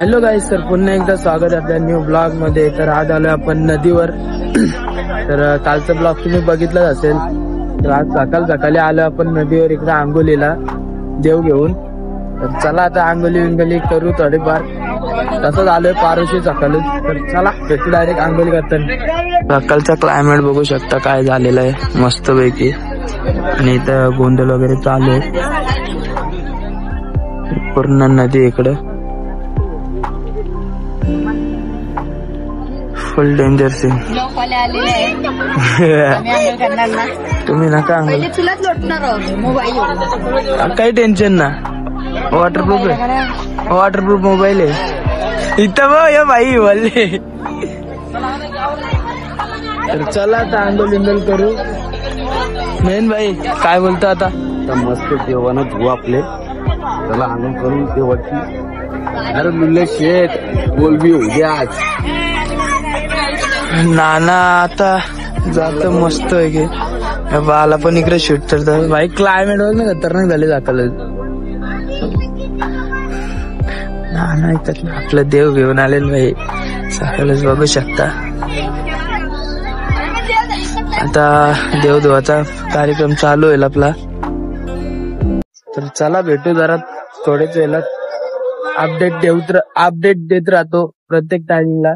Hello गाईस, तर पुन्हा एकदा स्वागत आहे आपल्या न्यू ब्लॉग मध्ये। तर आज आलोय आपण नदीवर। तर कालचा ब्लॉग तुम्ही बघितलाच असेल। तर आज सकाळी आलोय आपण नदीवर इकडे आंघोलीला देव घेऊन। तर चला आता आंघोली करू थोडीफार। तसंच आलोय पारोशी सकाळी। तर चला भेटू डायरेक्ट आंघोली करताना। सकाळचा क्लायमेट बघू शकता काय झालेलं आहे, मस्त पैकी। आणि इथं गोंधळ वगैरे चालू आहे, पूर्ण नदी इकडे फुल डेंजर सीन। तुम्ही नका काही टेन्शन ना, वॉटरप्रूफ आहे, वॉटरप्रूफ मोबाईल आहे इथं बघ भाई बोलले। तर चला आता आंदोलन करू। मेन भाई काय बोलतो आता? मस्त देवानं धुवा आपले, त्याला आंदोलन करून देवाची। अरे मुले शेत बोल भी होऊ द्या आज। नाना आता जात मस्त आहे की बाला पण इकडे शूट करतात भाई। क्लायमेट वर ना खतरनाक झाले जाकल। नाना इथं आपलं देव घेऊन आले भाई, सकाळच बघू शकता। आता देव धुवाचा कार्यक्रम चालू होईल आपला। तर चला भेटू जरा थोडेच वेळात। अपडेट देत राहतो प्रत्येक टाइमिंगला।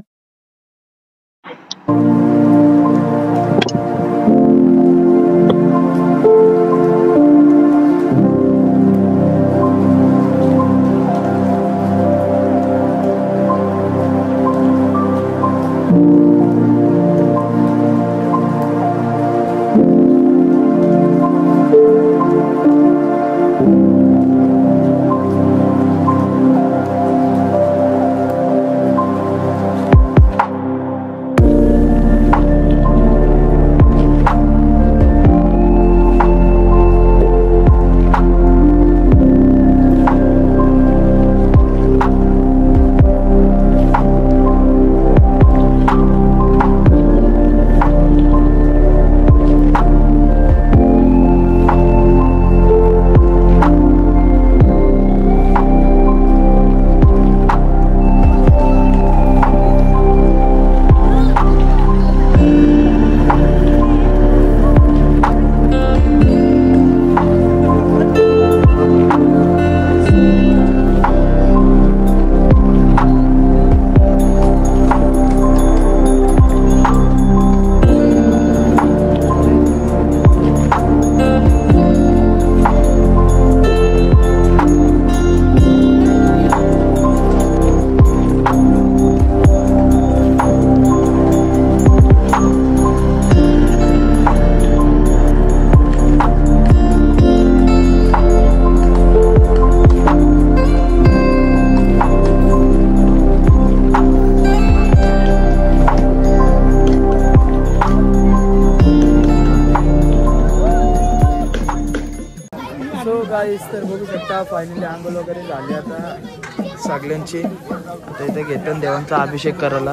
तर बघू शकता फायनली आंघोळ वगैरे झाली आता सगळ्यांची। आता इथे घेतो देवांचा अभिषेक करायला।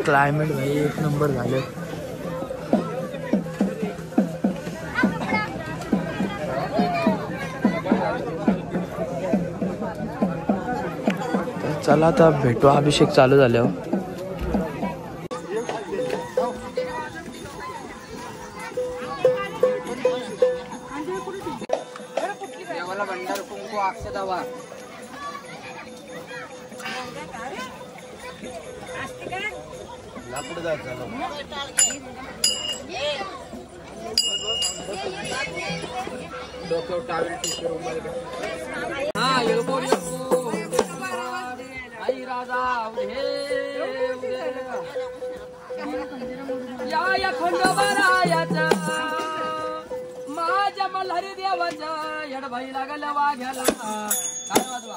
क्लायमेट भाई एक नंबर झाले। चला आता भेटू अभिषेक चालू झाल्यावर। या खंडोबारायाचा माझ्या मल्हारी देवाचा येडभाई लागल वाघ्याला काय वाजवा।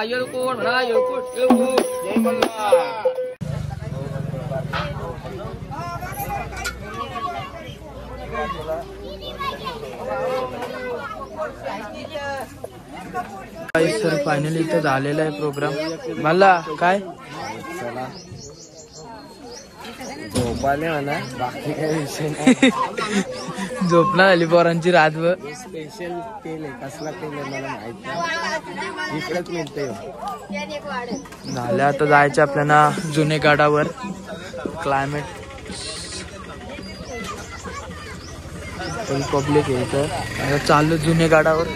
येळकोट म्हणा येळकोट येळकोट जय मल्हार. सर फायनली इथं झालेला आहे प्रोग्राम. मला काय झोपाले म्हणा, बाकी काही विषय नाही. झोपणार आली पोरांची रातभर. स्पेशल तेल आहे, कसला तेल आहे मला माहित नाही, इकडेच मिळते. झालं आता जायचं आपल्याला जुने गडावर. क्लायमेट फुल पब्लिक आहे इथं. आता चाललो जुने गडावर.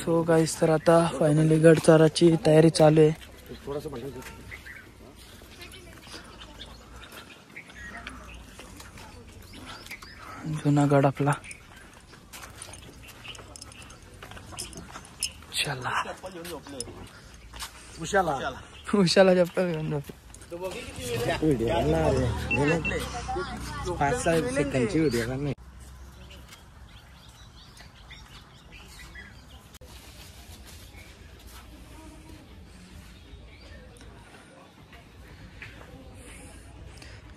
सो गाईस, तर आता फायनली गडचराची तयारी चालू आहे. जुना गड आपला. उशाला चप्पल घेऊन जातो. व्हिडिओ 5-6 सेकंडची व्हिडिओ नाही.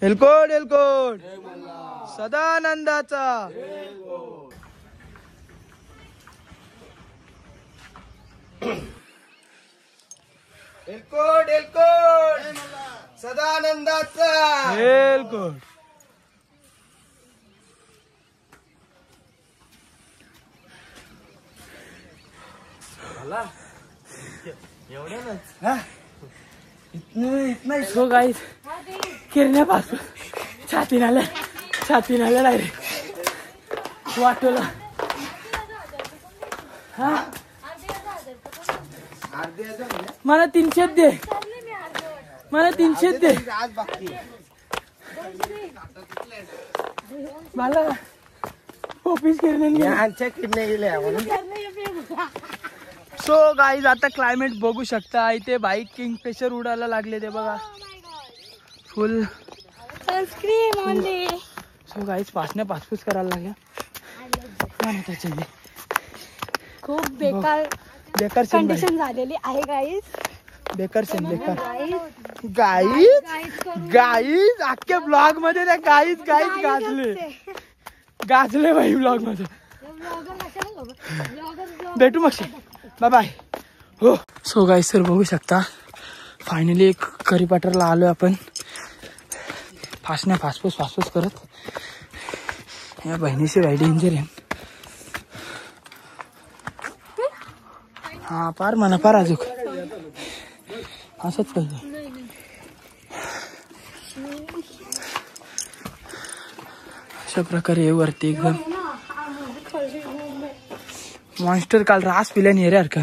एलकोट एलकोट सदानंदाचा. एलकोट एलकोट सदानंदाचा. एलकोट. इतना सो गाईस, किरण्यापासून छातीन आलं डायरेक्ट वाटोला. हा मला 300 दे, मला 300 दे. आज बाकी मला ऑफिस किरणे यांच्या किडने गेल्या म्हणून. सो गाईज, आता क्लायमेट बघू शकता. इथे बाईक किंगफिशर उडायला लागले ते बघा. फुल सो गाईज, पासपूस करायला लागल्या. खूप बेकार कंडिशन झालेली आहे गाईज. बेकार सीन, बेकार. गाईज अख्ख्या ब्लॉग मध्ये त्या गाईज गाजले भाई ब्लॉग मध्ये. भेटू मग बाय बाय. हो सो गाईस सर बघू शकता फायनली एक करीपाटरला आलोय आपण. फासफूस करत. या बहिणीची गाडी डेंजर आहे. हा पार म्हणा पार अजून असंच पाहिजे. अशा प्रकारे वरती एकदम मॉन्स्टर काल रास पिल्याने रे का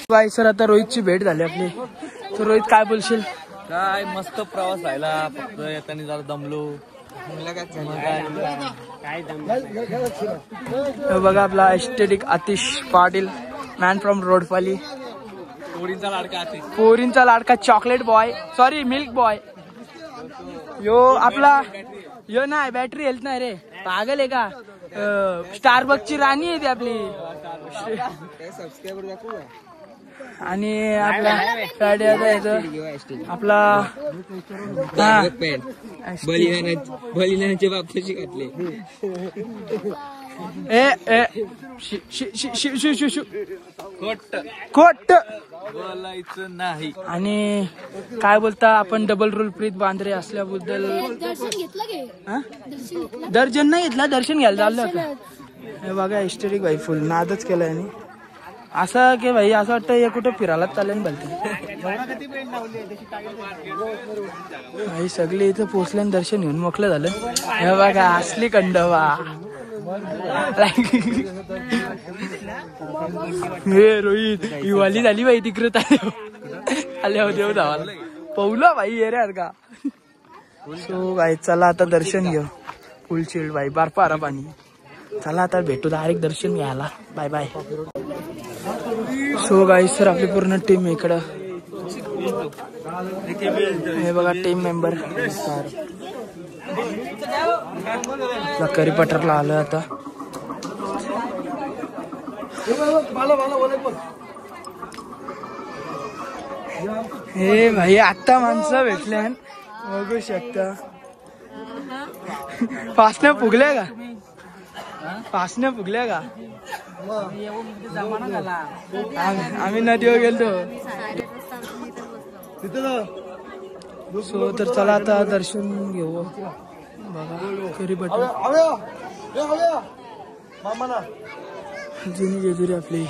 बाई. सर आता रोहितची भेट झाली आपली. तर रोहित काय बोलशील? काय मस्त प्रवास झाला. फक्त येताना जरा दमलो. बघा आपला aesthetic Atish Patil man from Rodpali. पोरींचा लाडका chocolate boy sorry milk boy. यो आपला यो नाही बॅटरी हेल्थ नाही रे पागल आहे का. स्टारबक्सची राणी आहे ती आपली. आणि आपला आपला बलिदानाचे बापाशी घातले. खोट बोलायचं नाही. आणि काय बोलता आपण डबल रूल प्रीत बांद्रे असल्याबद्दल. दर्शन नाही घेतला दर्शन घ्यायला चाललं होतं. हे बघा हिस्टरिक भाई फुल नादच केलाय. आणि असं की भाई असं वाटतं हे कुठं फिरायलाच चालेल भलते. भाई सगळे इथं पोचल्याने दर्शन घेऊन मोकळं झालं. हे बघा असली कंडवा. हे रोहित ही वाली झाली बाई तिकडे आले होते देव धावाला पवला भाई ये रे का. सो भाई चला आता दर्शन घेऊ. फुल चिल्ड भाई बर्फ आरा पाणी. चला आता भेटू डायरेक्ट दर्शन घ्यायला. Bye bye. So guys sir आपली पूर्ण टीम इकडं. हे बघा टीम मेंबर करीपटरला आलोय आता. हे भाई आता माणसं भेटल्या बघू शकता. पासण्या फुगल्या का पासण्या फुगल्या का. आम्ही नदीवर गेलतो. सो तर चला आता दर्शन घेऊ. बघा करीपटर जुनी जेजुरी आपली.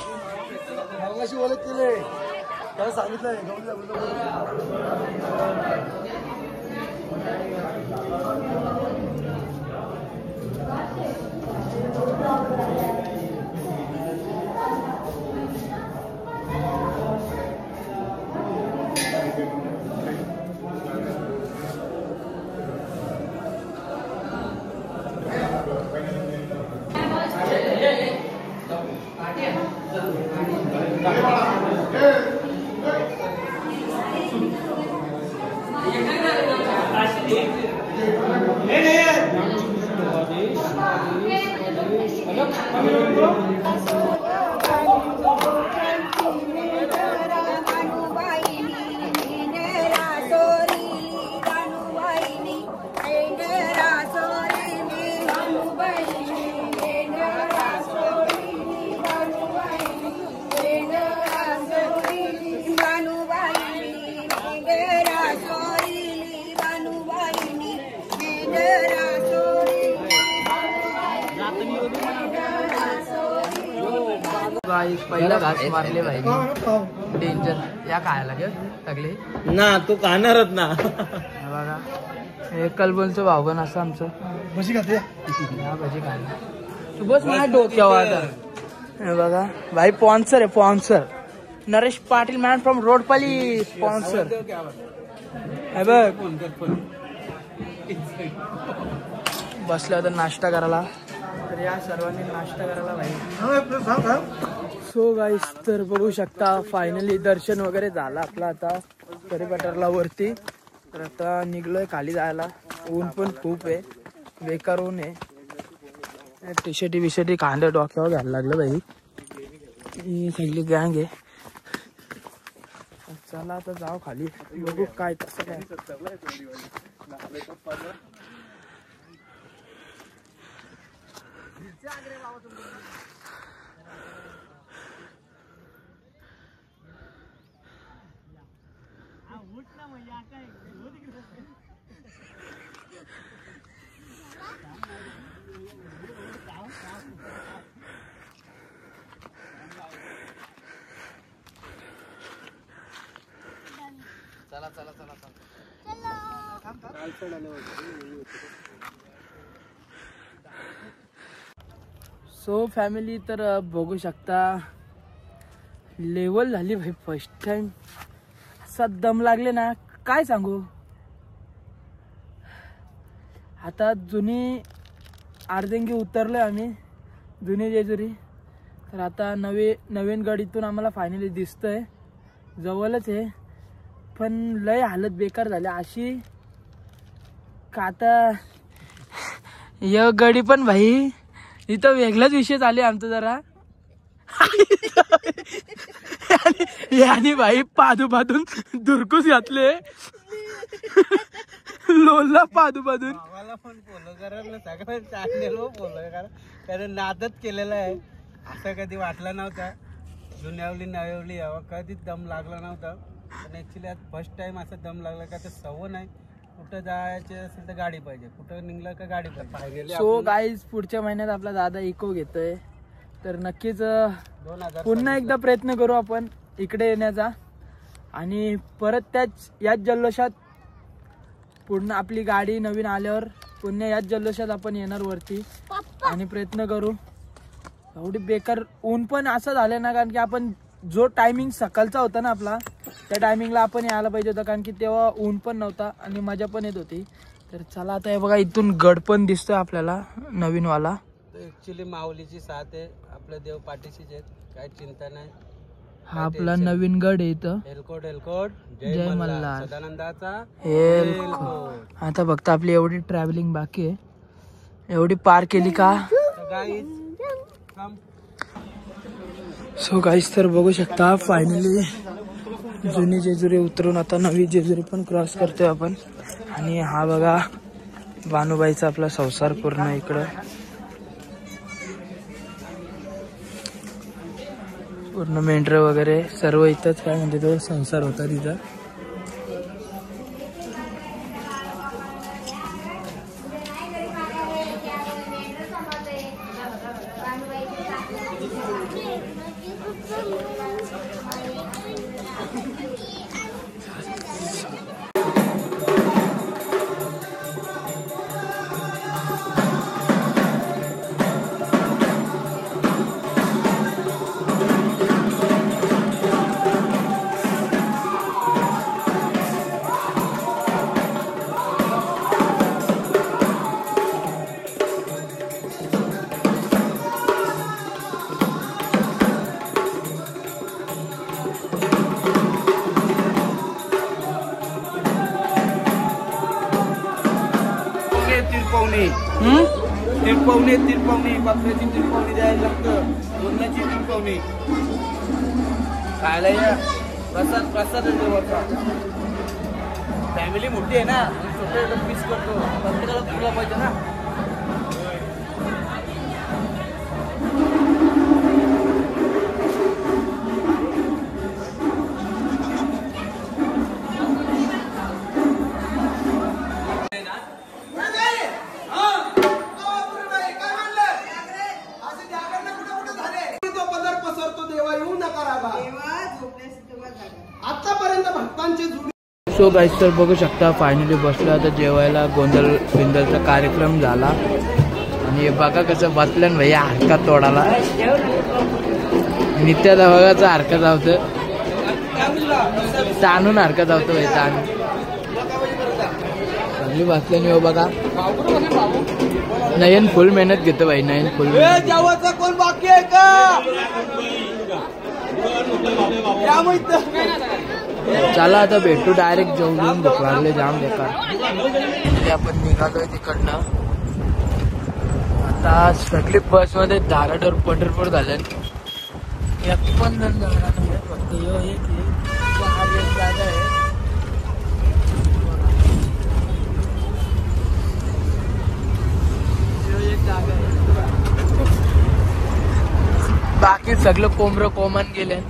पहिला घास मारले भाई डेंजर. या खायला गे सगळे ना तू खाणारच ना. बघा हे कलबोलचं भाऊ पण असं आमचं भजी खाते. भजी खायला तू बस माझ्या डोक्यावर. हे बघा भाई स्पॉन्सर आहे sponsor Naresh Patil man from Rodpali sponsor. हे बघ बसल्या होत्या नाश्ता करायला. तर या सर्वांनी नाश्ता करायला भाई. सो गाईस तर बघू शकता फायनली दर्शन वगैरे झालं आपलं आता करीपटरला वरती. तर आता निघलोय खाली जायला. ऊन पण खूप आहे बेकार ऊन आहे. टी शर्टी कांदे डोक्यावर घ्यायला लागलं भाई. ही सगळी गँग आहे. चला आता जाऊ खाली बघू काय कसं काय. चला चला चला चला. सो फॅमिली तर बघू शकता लेवल झाली भाई. फर्स्ट टाइम असा दम लागले ना काय सांगू. आता जुनी अर्धंगी उतरलोय आम्ही जुनी जेजुरी. तर आता नवीन गडीतून आम्हाला फायनली दिसतंय जवळच आहे. पण लय हालत बेकार झाली अशी का आता य गडी पण भाई इथं वेगळाच विषय चालू आहे आमचा जरा. आणि भाई पादूपादून दुरकूस घातले लोला पादूपादून. आम्हाला पण फॉलो करायला सगळं चॅनल फॉलो करा कारण नादच केलेला आहे. असं कधी वाटलं नव्हतं. जुन्यावली नव्यावली यावं कधीच दम लागला नव्हता. पण ऍक्च्युली आज फर्स्ट टाइम असं दम लागला का तर सवय नाही. कुठं जायचे असेल तर गाडी पाहिजे कुठं निघलं का गाडी पाहिजे. सो गाईज पुढच्या महिन्यात आपला दादा इको घेतोय तर नक्कीच 2000 पुन्हा एकदा प्रयत्न करू आपण इकडे येण्याचा. आणि परत याच जल्लोषात पुन्हा आपली गाडी नवीन आल्यावर पुन्हा याच जल्लोषात आपण येणार वरती आणि प्रयत्न करू. एवढी बेकार ऊन पण असं झालं ना कारण की आपण जो टायमिंग सकाळचा होता ना आपला त्या टायमिंगला आपण यायला पाहिजे होतं कारण की तेव्हा ऊन पण नव्हता आणि मजा पण येत होती. तर चला आता हे बघा इथून गड पण दिसतोय आपल्याला नवीनवाला. ऍक्च्युली माऊलीची साथ आहे. आपल्या देव पाठीशीच आहेत काही चिंता नाही. हा आपला नवीन गड आहे इथं. हेलकोट हेलकोट जय मल्हार. सदानंदाचा हेलकोट. आता फक्त आपली एवढी ट्रॅव्हलिंग बाकी आहे. एवढी पार केली का. सो गाईस तर बघू शकता फायनली जुनी जेजुरी उतरून आता नवी जेजुरी पण क्रॉस करतोय आपण. आणि हा बघा भानुबाईचा आपला संसार पूर्ण इकडं पूर्ण मेंढर वगैरे सर्व इथंच काय म्हणते तो संसार होता तिथं. तिरपवणी बकऱ्याची तिरपवणी द्यायला लागतं. बोलण्याची तिरपवणी खायला या प्रसाद देवाचा. फॅमिली मोठी आहे ना छोटे पीस करतो प्रत्येकाला तुला पाहिजे ना. सो गाईस तर बघू शकता फायनली बसलो आता जेवायला. गोंधळ बिंदलचा कार्यक्रम झाला आणि हे बघा कसं बसल्यान भैया हारका तोडाला. नित्या दवागाचा हारका धावतं ताणून हारका धावतो भाई ताणून चांगली बसल्याने. हो बघा नयन फुल मेहनत घेतो भाई. नयन फुल कोण बाकी आहे का. चला आता भेटू डायरेक्ट जेवून भूक लागले जाम बेकार. आपण निघालोय तिकडनं आता सगळी बस मध्ये धाराडोर पंढरपूर झाले. यात पण जण जाणार नाही फक्त एक जागा आहे. एक जागा आहे बाकी सगळं कोंबरं कोमन गेले.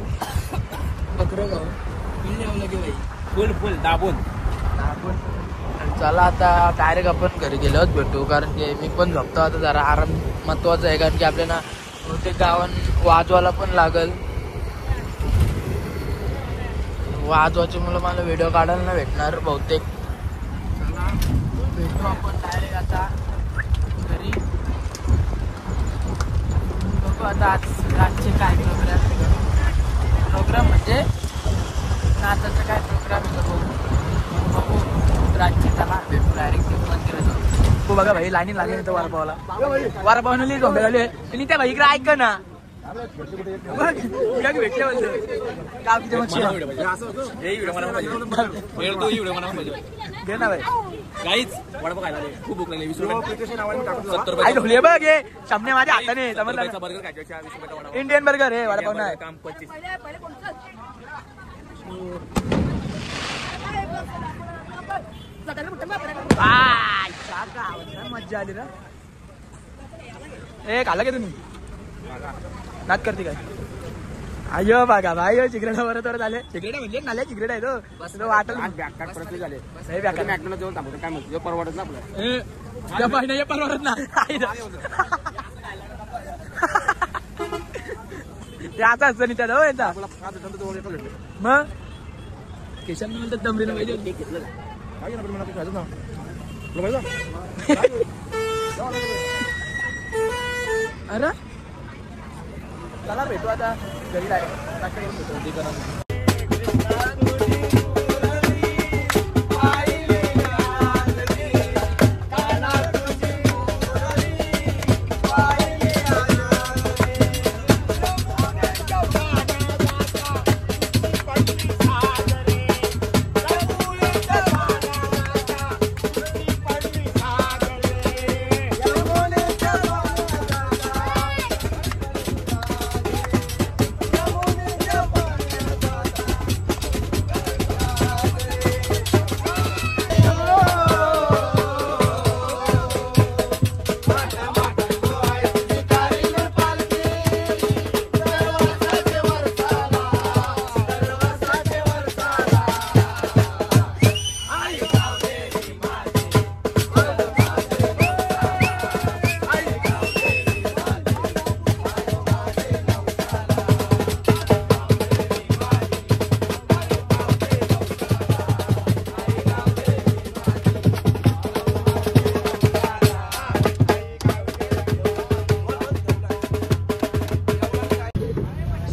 बकरं गाव लगे भाई फुल दाबून. चला आता डायरेक्ट आपण घरी गेलोच भेटू, कारण की मी पण झोपतो आता, जरा आराम महत्वाचा आहे, कारण की आपल्याला बहुतेक गावान वाजवायला पण लागल. वाजवायचे मुलं मला व्हिडिओ काढायला नाही भेटणार बहुतेक. भेटू आपण डायरेक्ट आता घरी. बघू आता आजचे काय प्रोग्राम म्हणजे नाचाचा काय प्रोग्राम बघू रातची. चला भेटू डायरेक्ट मंदिरात जाऊ. हो बघा भाई लाईनी लागली तर वारपावला वारपावली झोंबे आणि त्या भाई इकडे ऐक ना भेटले घे ना भाई. काहीच वडापाव खायला खूप भूक लागली. 20 आई ढोली बघ हे सामने माझ्या हाताने समजलं. बर्गर खायचा 20 रुपयाचा इंडियन बर्गर आहे वडापाव नाही. काम 25. मज्जा आली ना. ए खाल्ला का तुम्ही नाच करते काय. अयो बघा भाई चिकरेटा बरोबर झाले. चिकरेटा म्हणजे नाल्या चिकरेट आहे तो वाटल झाले जाऊन थांबतो. काय म्हणतो परवडत ना आपलं परवडत ना. ते आता असतं त्या याचा मग केशान म्हणतात दमरीनं पाहिजे घेतलं. अरे चला भेटू आता घरी डायरेक्ट.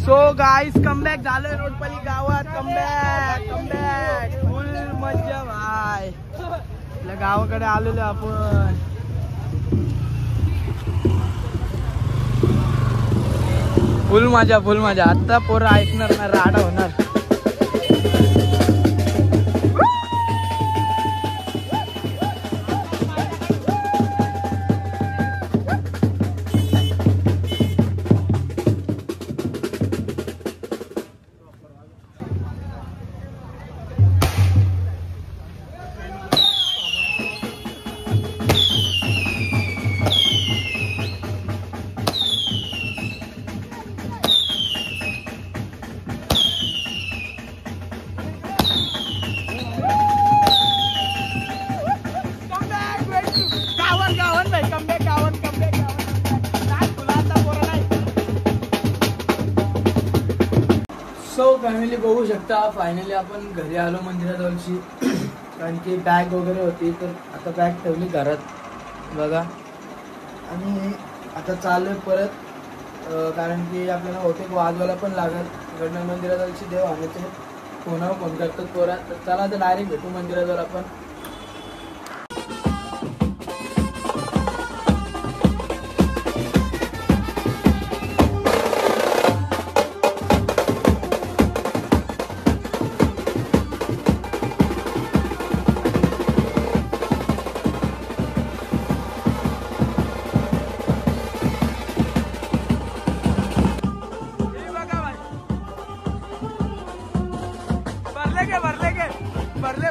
सो गाईस कमबॅक झालंय रोडपली गावात. कमबॅक फुल मज्जा भाई. आपल्या गावाकडे आलेलो आपण. फुल मजा आता पोरं ऐकणार ना राडा होणार. सो फॅमिली बघू शकता फायनली आपण घरी आलो मंदिराजवळची. कारण की बॅग वगैरे होती तर आता बॅग ठेवली घरात बघा. आणि आता चालू आहे परत, कारण की आपल्याला बहुतेक वाजवायला पण लागेल. इकडनं मंदिराजवळची देव आणायचे फोनावर फोन करतात पोरा. तर चला आता डायरेक्ट भेटू मंदिराजवळ आपण. भरले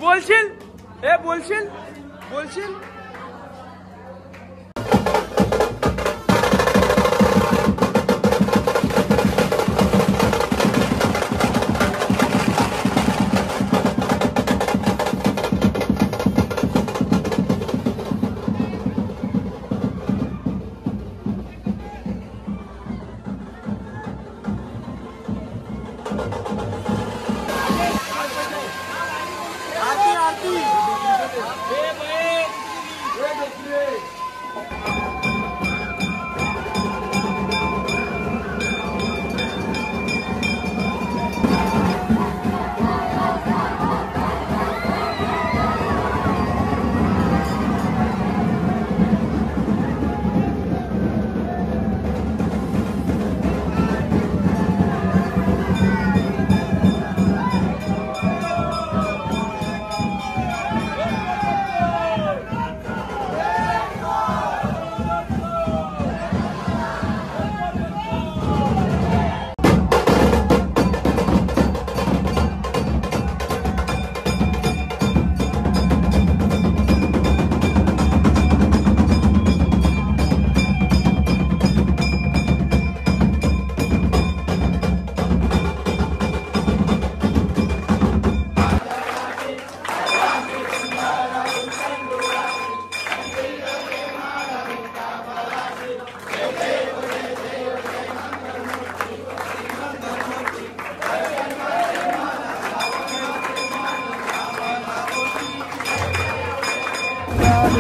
बोलशील हे बोलशील बोलशील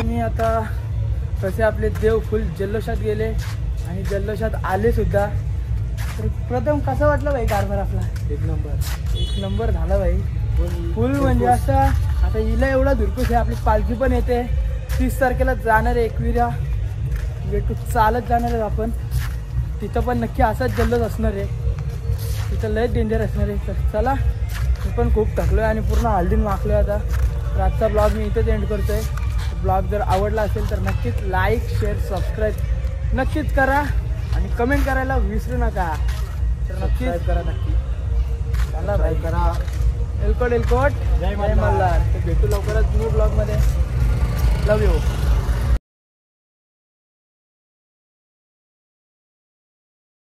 मी आता कसे आपले देव फुल जल्लोषात गेले आणि जल्लोषात आले सुद्धा. तर प्रथम कसा वाटला भाई कारभार आपला? एक नंबर झाला भाई. फुल म्हणजे असं आता हिला एवढा धुरकूस आहे. आपली पालखी पण येते 30 तारखेला जाणार आहे एकविरा वेटू चालत जाणार आहे आपण. तिथं पण नक्की असाच जल्लोष असणार आहे. तिथं लय डेंजर असणार आहे. तर चला मी पण खूप थकलो आहे आणि पूर्ण हळदीन माखलो आहे आता. तर आजचा ब्लॉग मी इथेच एंड करतो आहे. ब्लॉग जर आवडला असेल तर नक्कीच लाईक शेअर सबस्क्राईब नक्कीच करा आणि कमेंट करायला विसरू नका. तर नक्कीच करा नक्की. चला भाई करा. एलकोट जय मल्हार. तर भेटू लवकरच न्यू ब्लॉगमध्ये. लव यू.